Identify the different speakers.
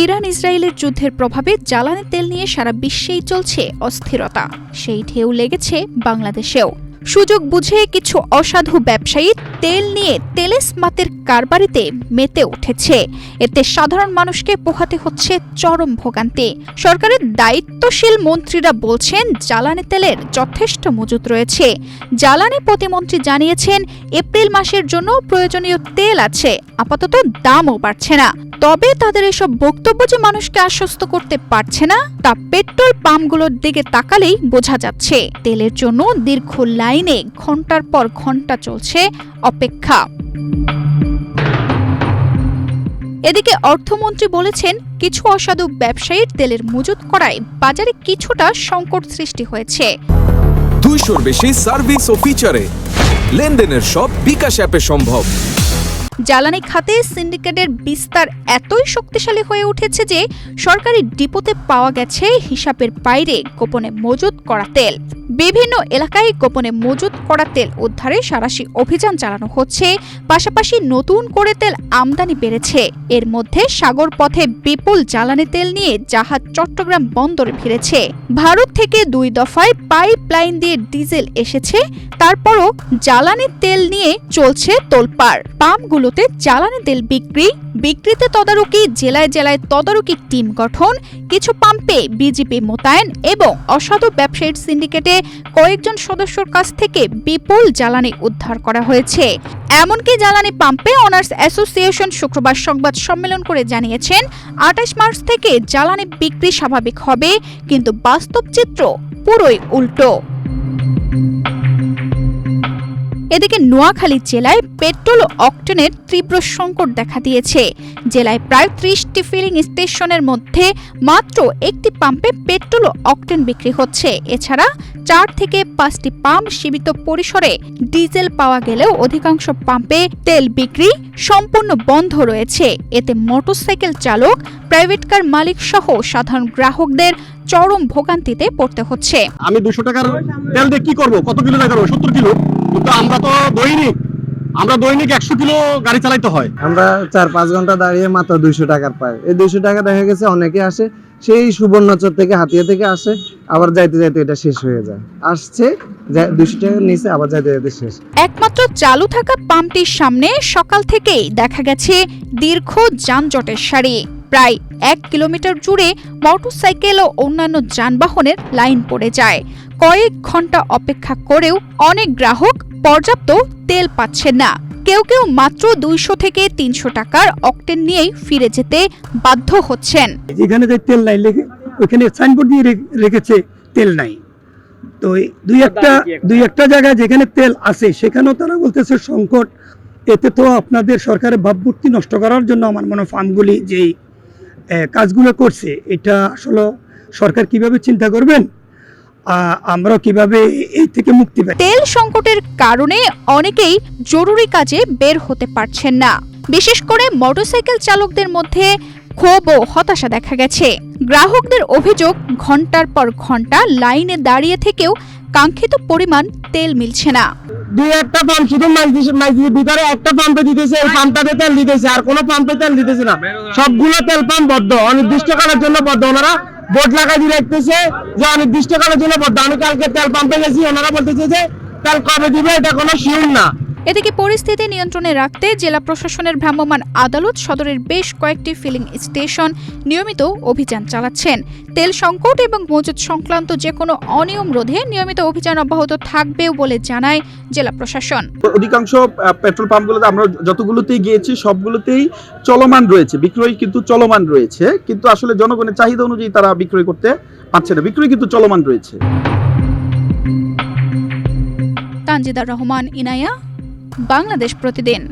Speaker 1: Iran ইসরায়েলের যুদ্ধের প্রভাবে জ্বালানি তেল নিয়ে সারা বিশ্বেই চলছে অস্থিরতা। সেই ঢেউ লেগেছে বাংলাদেশেও। সুযোগ বুঝে কিছু অসাধু ব্যবসায়ী তেল নিয়ে তেলেসমাতের কারবারিতে মেতে উঠেছে। এতে সাধারণ মানুষকে পোহাতে হচ্ছে চরম ভোগান্তি। সরকারের দায়িত্বশীল মন্ত্রীরা বলছেন জ্বালানি তেলের যথেষ্ট মজুত রয়েছে। জ্বালানি প্রতিমন্ত্রী জানিয়েছেন এপ্রিল মাসের জন্য প্রয়োজনীয় তেল আছে, আপাতত দামও বাড়ছে না। তবে তাদের এসব বক্তব্য যে মানুষকে আশ্বস্ত করতে পারছে না তা পেট্রোল পাম্পগুলোর দিকে তাকালেই বোঝা যাচ্ছে। তেলের জন্য দীর্ঘ লাইনে ঘন্টার পর ঘন্টা চলছে অপেক্ষা। এদিকে অর্থমন্ত্রী বলেছেন কিছু অসাধু ব্যবসায়ীর তেলের মজুত করায় বাজারে কিছুটা সংকট সৃষ্টি হয়েছে।
Speaker 2: 200-র বেশি সার্ভিস ও ফিচারে লেনদেনের সব বিকাশ অ্যাপে সম্ভব।
Speaker 1: জ্বালানি খাতে সিন্ডিকেটের বিস্তার এতই শক্তিশালী হয়ে উঠেছে যে সরকারি ডিপোতে পাওয়া গেছে হিসাবের বাইরে গোপনে মজুত করা তেল। বিভিন্ন এলাকায় গোপনে মজুত করা তেল উদ্ধারে সাঁড়াশি অভিযান চালানো হচ্ছে। পাশাপাশি নতুন করে তেল আমদানি বেড়েছে। এর মধ্যে সাগর পথে বিপুল জ্বালানি তেল নিয়ে জাহাজ চট্টগ্রাম বন্দরে ভিড়েছে। ভারত থেকে 2 দফায় পাইপলাইন দিয়ে ডিজেল এসেছে। তারপরও জ্বালানি তেল নিয়ে চলছে তোলপাড়। পাম্পগুলোতে জ্বালানি তেল বিক্রিতে তদারকি, জেলায় জেলায় তদারকি টিম গঠন, কিছু পাম্পে বিজিবি মোতায়েন এবং অসাধু ব্যবসায়ীর সিন্ডিকেটে কয়েকজন সদস্যর কাছ থেকে বিপুল জ্বালানি উদ্ধার করা হয়েছে। এমনকি জ্বালানি পাম্পে অনার্স অ্যাসোসিয়েশন শুক্রবার সংবাদ সম্মেলন করে জানিয়েছেন 28 মার্চ থেকে জ্বালানি বিক্রি স্বাভাবিক হবে, কিন্তু বাস্তব চিত্র পুরোই উল্টো। এদিকে নোয়াখালী জেলায় পেট্রোল ও অকটেনের তীব্র সংকট দেখা দিয়েছে। জেলায় প্রায় 30টি ফিলিং স্টেশনের মধ্যে মাত্র একটি পাম্পে পেট্রোল ও অকটেন বিক্রি হচ্ছে। এছাড়া 4 থেকে 5টি পাম্প সীমিত পরিসরে ডিজেল পাওয়া গেলেও অধিকাংশ পাম্পে তেল বিক্রি সম্পূর্ণ বন্ধ রয়েছে। এতে মোটরসাইকেল চালক, প্রাইভেট কার মালিক সহ সাধারণ গ্রাহকদের চরম ভোগান্তিতে পড়তে হচ্ছে।
Speaker 3: আমি 200 টাকার তেল দিয়ে কি করব? কত কিলো লাগাবো? 70 কিলো। কিন্তু আমরা তো দৈনিক 100 কিলো গাড়ি চালাইতে হয়।
Speaker 4: আমরা 4-5 ঘন্টা দাঁড়িয়ে মাত্র 200 টাকার পাই। এই 200 টাকা দেখা গেছে অনেকে আসে সেই সুবর্ণচর থেকে, হাতিয়া থেকে আসে, আবার যাইতে যাইতে এটা শেষ হয়ে যায়। আসছে 200 টাকার নিচে, আবার যাইতে যাইতে শেষ।
Speaker 1: একমাত্র চালু থাকা পাম্পটির সামনে সকাল থেকেই দেখা গেছে দীর্ঘ যানজটের সারি। প্রায় 1 কিলোমিটার জুড়ে মোটরসাইকেল ও অন্যান্য যানবাহনের লাইন পড়ে যায়। কয়েক ঘন্টা অপেক্ষা করেও অনেক গ্রাহক পর্যাপ্ত তেল পাচ্ছেন না। কেউ কেউ মাত্র 200 থেকে 300 টাকার অকটেন নিয়েই ফিরে যেতে বাধ্য হচ্ছেন।
Speaker 5: যেখানে যে তেল নাই ওখানে সাইনবোর্ড দিয়ে রেখেছে তেল নাই। তো দুই একটা জায়গায় যেখানে তেল আছে সেখানেও তারা বলতেছে সংকট। এতে তো আপনাদের সরকারের ভাবমূর্তি নষ্ট করার জন্য আমার মনে হয় ফার্মগুলি যেই কাজগুলো করছে, এটা আসলে সরকার কিভাবে চিন্তা করবেন, আমরা কিভাবে এই থেকে মুক্তি পাই।
Speaker 1: তেল সংকটের কারণে অনেকেই জরুরি কাজে বের হতে পারছেন না। বিশেষ করে মোটরসাইকেল চালকদের মধ্যে ক্ষোভ ও হতাশা দেখা গেছে। গ্রাহকদের অভিযোগ, ঘন্টার পর ঘন্টা লাইনে দাঁড়িয়ে থেকেও কাঙ্ক্ষিত পরিমাণ তেল মিলছে না।
Speaker 3: 2-1টা পাম্প শুধু মাইজের ভিতরে একটা পাম্পে দিতেছে, এই পাম্পটাতে তেল দিতেছে, আর কোনো পাম্পে তেল দিতেছে না। সবগুলো তেল পাম্প বদ্ধ, অনির্দিষ্টকালের জন্য বদ্ধ। ওনারা বোর্ড লাগাই দিয়ে রাখতেছে যে অনির্দিষ্টকালের জন্য বদ্ধ। আমি কালকে তেল পাম্পে গেছি, ওনারা বলতেছে যে তেল কবে দিবে এটা কোনো শিওর না।
Speaker 1: এদিকে পরিস্থিতি নিয়ন্ত্রণে রাখতে জেলা প্রশাসনের ভ্রাম্যমাণ আদালত সদরের বেশ কয়েকটি ফিলিং স্টেশন নিয়মিত অভিযান চালাচ্ছেন। তেল সংকট এবং মজুত সংক্রান্ত যে কোনো অনিয়ম রোধে নিয়মিত অভিযান অব্যাহত থাকবেও বলে জানায় জেলা প্রশাসন।
Speaker 6: অধিকাংশ পেট্রোল পাম্পগুলোতে আমরা যতগুলোতেই গিয়েছি সবগুলোতেই চলমান রয়েছে, বিক্রয় কিন্তু চলমান রয়েছে, কিন্তু আসলে জনগণের চাহিদা অনুযায়ী তারা বিক্রয় করতে পারছে না। বিক্রয় কিন্তু চলমান রয়েছে।
Speaker 1: তানজিদার রহমান, ইনায়া, বাংলাদেশ প্রতিদিন।